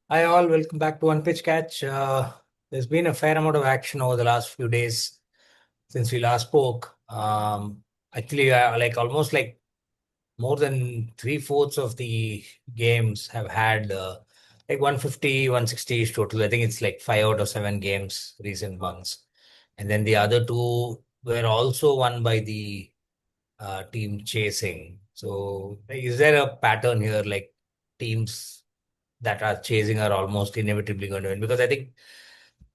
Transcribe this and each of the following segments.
Hi all, welcome back to One Pitch Catch. There's been a fair amount of action over the last few days since we last spoke. Actually, like almost like more than three-fourths of the games have had like 150, 160 ish total. I think it's like 5 out of 7 games, recent months. And then the other two were also won by the team chasing. So, like, is there a pattern here, like teams that are chasing are almost inevitably going to win? Because I think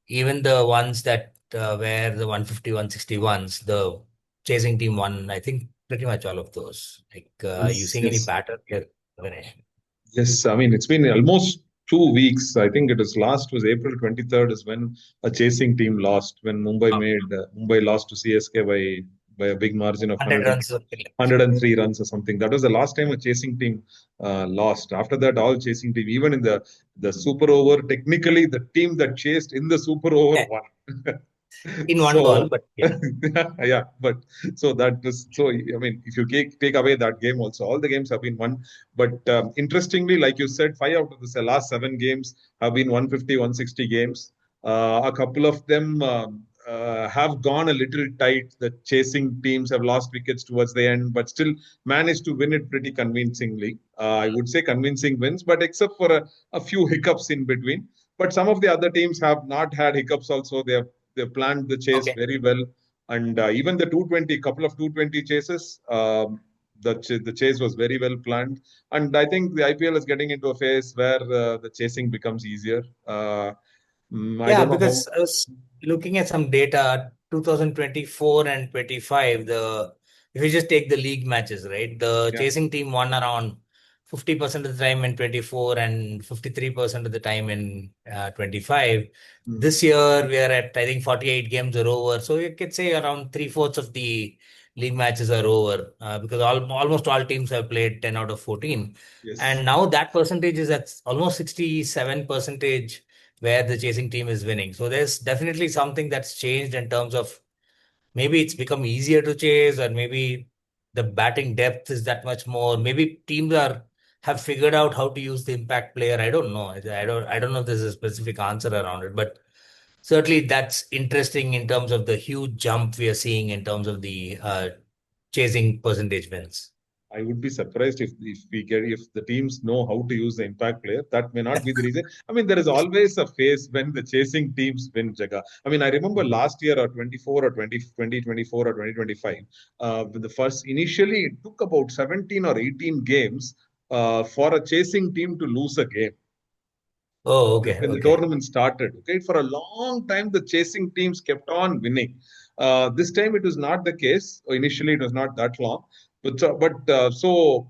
even the ones that were the 150, 160 ones, the chasing team won, I think, pretty much all of those. Like, you Yes, seeing any yes, pattern here, Ganesh? yes. I mean, it's been almost 2 weeks. I think it was April 23rd is when a chasing team lost, when Mumbai lost to CSK by a big margin of 100 runs. Or something like 103 runs or something. That was the last time a chasing team lost. After that, all chasing team, even in the super over, technically the team that chased in the super over that. won. In one ball, So but yeah. yeah, but so that was so. I mean, if you take away that game, also all the games have been won. But interestingly, like you said, 5 out of the last 7 games have been 150, 160 games. A couple of them have gone a little tight. The chasing teams have lost wickets towards the end, but still managed to win it pretty convincingly. I would say convincing wins, but except for a few hiccups in between. But some of the other teams have not had hiccups also. They've planned the chase Okay. very well. And even the 220, couple of 220 chases, the chase was very well planned. And I think the IPL is getting into a phase where the chasing becomes easier. I Yeah, don't know how. because I was looking at some data, 2024 and 25, if you just take the league matches, right? The Yeah. chasing team won around 50% of the time in 24 and 53% of the time in 25. Mm. This year we are at, I think, 48 games are over. So you could say around three-fourths of the league matches are over because almost all teams have played 10 out of 14. Yes. And now that percentage is at almost 67 percentage where the chasing team is winning. So there's definitely something that's changed in terms of maybe it's become easier to chase, or maybe the batting depth is that much more. Maybe teams are have figured out how to use the impact player. I don't know. I don't know if there's a specific answer around it, but certainly that's interesting in terms of the huge jump we are seeing in terms of the chasing percentage wins. I would be surprised if the teams know how to use the impact player. That may not be the reason. I mean, there is always a phase when the chasing teams win, Jaga. I mean, I remember last year or 24 or 2024 or 2025. The first initially it took about 17 or 18 games for a chasing team to lose a game Oh, okay, when the okay. tournament started. Okay, for a long time the chasing teams kept on winning. This time it was not the case. Initially, it was not that long, so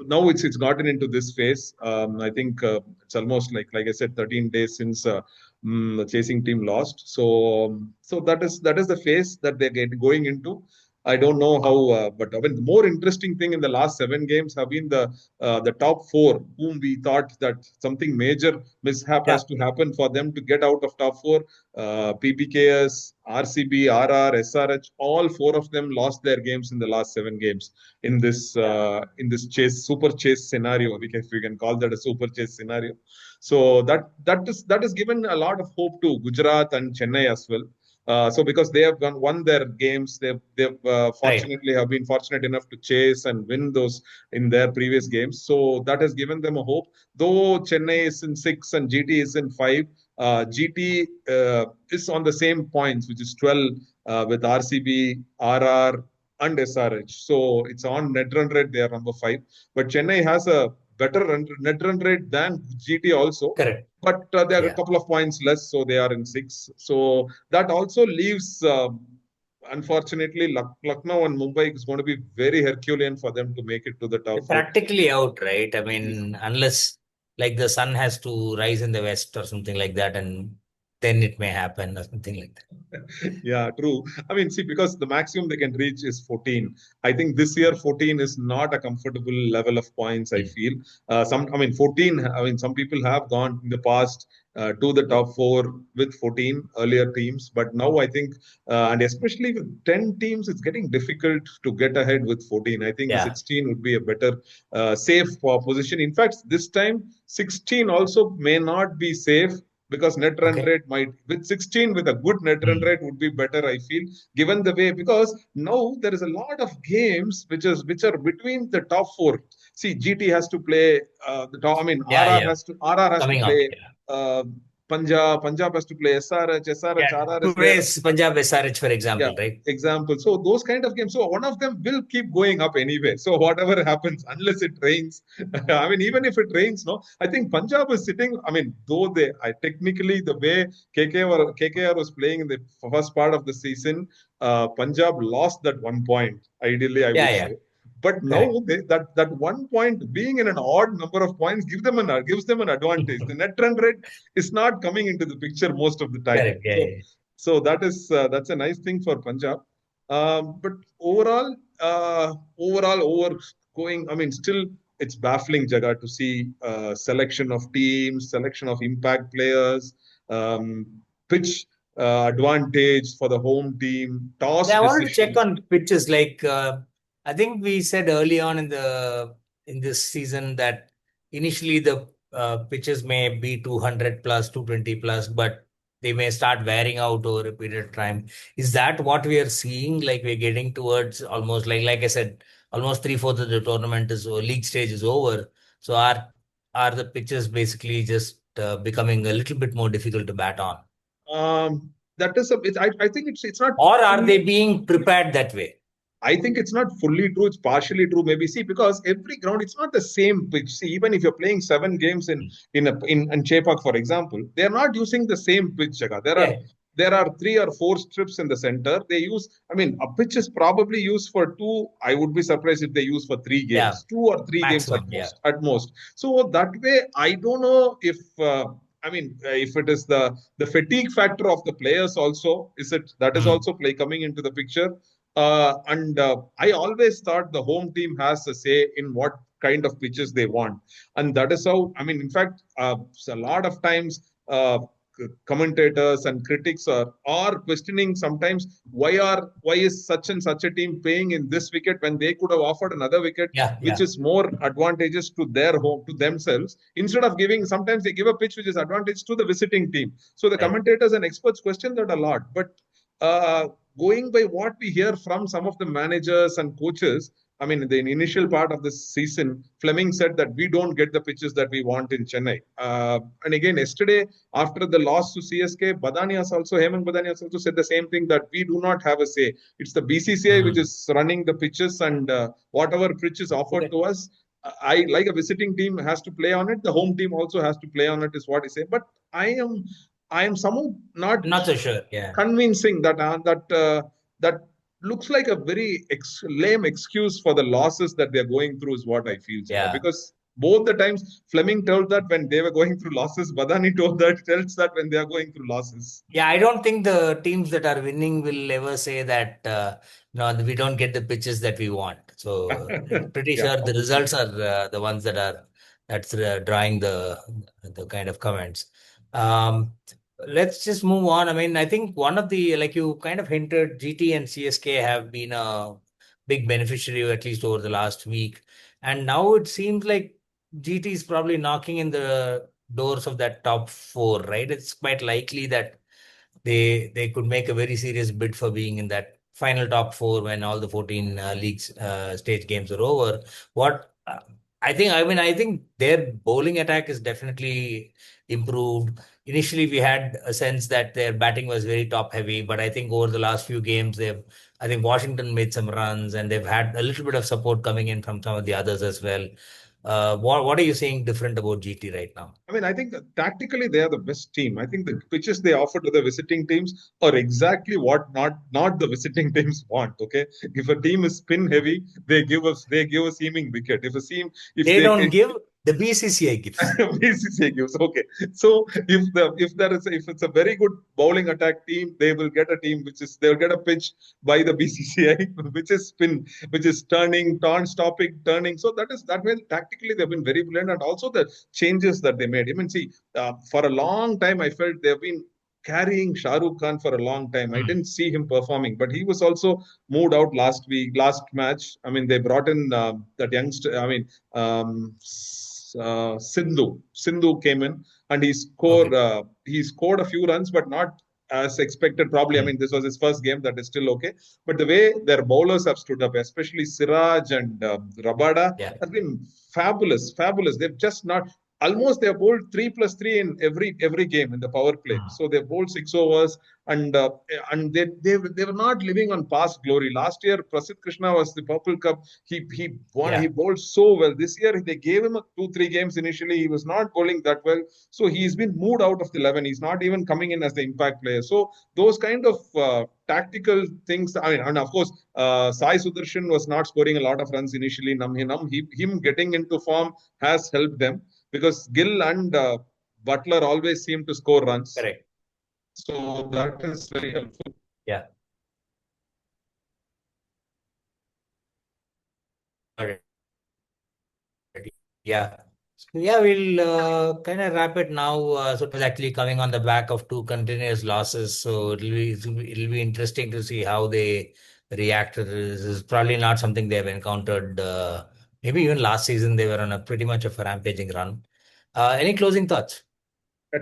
now it's gotten into this phase. I think it's almost like I said, 13 days since the chasing team lost. So that is the phase that they're going into. I don't know how, but I mean, the more interesting thing in the last 7 games have been the top four, whom we thought that something major mishap Yeah. has to happen for them to get out of top four. PBKS, RCB, RR, SRH, all four of them lost their games in the last 7 games Yeah. in this chase super chase scenario. If we can call that a super chase scenario. So that is given a lot of hope to Gujarat and Chennai as well. So because they have won their games, they've Right. fortunately have been fortunate enough to chase and win those in their previous games. So that has given them a hope. Though Chennai is in 6 and GT is in 5, GT is on the same points, which is 12 with RCB, RR, and SRH. So it's on net run rate. They are number 5. But Chennai has a better net run rate than GT also. Correct. But they are a Yeah. couple of points less, so they are in 6. So that also leaves. Unfortunately, Lucknow and Mumbai is going to be very Herculean for them to make it to the top They're four. practically out, right? I Yes. mean, unless like the sun has to rise in the west or something like that, and then it may happen or something like that. Yeah, true. I mean, see, because the maximum they can reach is 14. I think this year 14 is not a comfortable level of points, I Mm. feel. I mean, 14, I mean, some people have gone in the past to the top four with 14 earlier teams, but now I think, and especially with 10 teams, it's getting difficult to get ahead with 14. I think the Yeah. 16 would be a better safe position. In fact, this time 16 also may not be safe because net run Okay. rate might with 16 with a good net run Mm. rate would be better, I feel, given the way, because now there is a lot of games which are between the top four. See, GT has to play the top. I mean, Yeah, yeah. RR has to Coming up. play Yeah. uh, Punjab has to play SRH, Yeah. RR is there. Today's Punjab SRH, for Yeah, example, right? example. So those kind of games. So one of them will keep going up anyway. So whatever happens, unless it rains, I mean, even if it rains, no, I think Punjab is sitting. I mean, though technically the way KKR was playing in the first part of the season, Punjab lost that 1 point. Ideally, I Yeah, would yeah. say. But now Correct. that 1 point being in an odd number of points gives them an advantage. The net run rate is not coming into the picture most of the time. Correct. Yeah, So yeah. that's a nice thing for Punjab. But overall, over going, I mean, still it's baffling, Jaga, to see selection of teams, selection of impact players, pitch advantage for the home team, toss Yeah, I wanted to check decisions. on pitches. Like I think we said early on in this season that initially the pitches may be 200 plus, 220 plus, but they may start wearing out over a period of time. Is that what we are seeing? Like we're getting towards almost like I said, almost three-fourths of the tournament is or league stage is over. So are the pitches basically just becoming a little bit more difficult to bat on, That is I think it's not or are they fully. being prepared that way? I think it's not fully true. It's partially true, maybe. See, because every ground, it's not the same pitch. See, even if you're playing 7 games in Chepak, for example, they're not using the same pitch, Jaga. Yeah. There are 3 or 4 strips in the center. They use, I mean, a pitch is probably used for two. I would be surprised if they use for 3 games, Yeah, 2 or 3 games at maximum. Yeah. most, at most. So that way, I don't know if. I mean, if it is the fatigue factor of the players also, is it that is Mm. also play coming into the picture? And I always thought the home team has a say in what kind of pitches they want, and that is how. I mean, in fact, a lot of times commentators and critics are questioning sometimes why is such and such a team paying in this wicket when they could have offered another wicket Yeah, which yeah. is more advantageous to their home to themselves, instead of giving, sometimes they give a pitch which is advantage to the visiting team. So the Right. commentators and experts question that a lot, but uh, going by what we hear from some of the managers and coaches, I mean, in the initial part of the season, Fleming said that we don't get the pitches that we want in Chennai. And again, yesterday, after the loss to CSK, Hemant Badani has also said the same thing, that we do not have a say. It's the BCCI which Mm. is running the pitches, and whatever pitch is offered Okay. to us, I like a visiting team has to play on it. The home team also has to play on it, is what I say. But I am I am somehow not Not so sure. Yeah. convincing that looks like a very lame excuse for the losses that they're going through, is what I feel, Jaga. Yeah. Because both the times Fleming told that when they were going through losses, Badani tells that when they are going through losses. Yeah, I don't think the teams that are winning will ever say that no, we don't get the pitches that we want. So pretty Yeah, sure the obviously. results are the ones that's drawing the kind of comments. Um, let's just move on. I mean, I think one of the like you kind of hinted, GT and CSK have been a big beneficiary at least over the last week, and now it seems like GT is probably knocking in the doors of that top four, right? It's quite likely that they could make a very serious bid for being in that final top four when all the 14 leagues stage games are over. What I think their bowling attack is definitely improved. Initially, we had a sense that their batting was very top heavy, but I think over the last few games, I think Washington made some runs and they've had a little bit of support coming in from some of the others as well. What are you saying different about GT right now? I mean, I think that tactically they are the best team. I think the pitches they offer to the visiting teams are exactly what not the visiting teams want. Okay, if a team is spin heavy, they give us seaming wicket. If a seam if They they don't give. The BCCI gives. BCCI gives. Okay. So if it's a very good bowling attack team, they will get a team they'll get a pitch by the BCCI, which is which is stopping, turning. So that way tactically they've been very brilliant, and also the changes that they made. I mean, see, for a long time I felt they've been carrying Shah Rukh Khan for a long time. I didn't see him performing, but he was also moved out last match. I mean, they brought in that youngster. I mean, Sindhu came in and he scored a few runs, but not as expected. Probably, I mean, this was his first game. That is still okay. But the way their bowlers have stood up, especially Siraj and Rabada, has been fabulous. Fabulous. They've just not. Almost they have bowled 3+3 in every game in the power play. So they've bowled 6 overs, and they were not living on past glory. Last year, Prasidh Krishna was the Purple Cup. He won. Yeah. He bowled so well. This year they gave him 2-3 games initially. He was not bowling that well, so he's been moved out of the 11. He's not even coming in as the impact player. So those kind of tactical things. I mean, and of course, Sai Sudarshan was not scoring a lot of runs initially. Him getting into form has helped them, because Gill and Butler always seem to score runs. Correct. So that is very helpful. Yeah. Okay. Yeah. So yeah, we'll kind of wrap it now. So it was actually coming on the back of 2 continuous losses. So it'll be interesting to see how they react to this. This is probably not something they've encountered. Maybe even last season they were on a pretty much of a rampaging run. Any closing thoughts?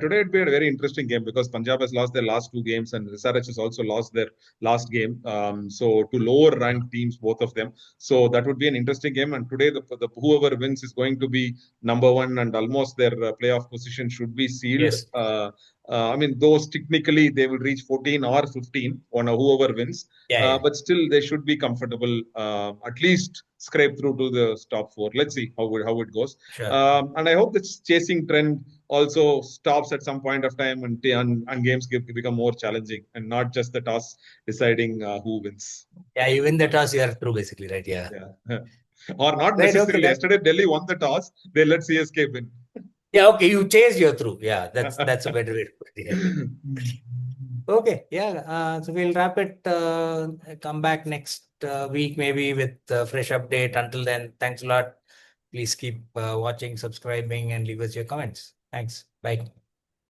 Today it will be a very interesting game, because Punjab has lost their last 2 games and SRH has also lost their last game. So to lower ranked teams, both of them. So that would be an interesting game. And today the whoever wins is going to be number 1, and almost their playoff position should be sealed. Yes. I mean, those technically they will reach 14 or 15 on whoever wins. Yeah. But still they should be comfortable, at least scrape through to the top 4. Let's see how it goes. Sure. And I hope this chasing trend also stops at some point of time, and games become more challenging, and not just the toss deciding who wins. Yeah, you win the toss, you are through basically, right? Yeah. Or not necessarily. Okay, yesterday Delhi won the toss, they let CSK win. Yeah, okay, you chase, you're through. Yeah, that's a better way to put it. Okay, yeah. So we'll wrap it. Come back next week maybe with a fresh update. Until then, thanks a lot. Please keep watching, subscribing, and leave us your comments. Thanks. Bye.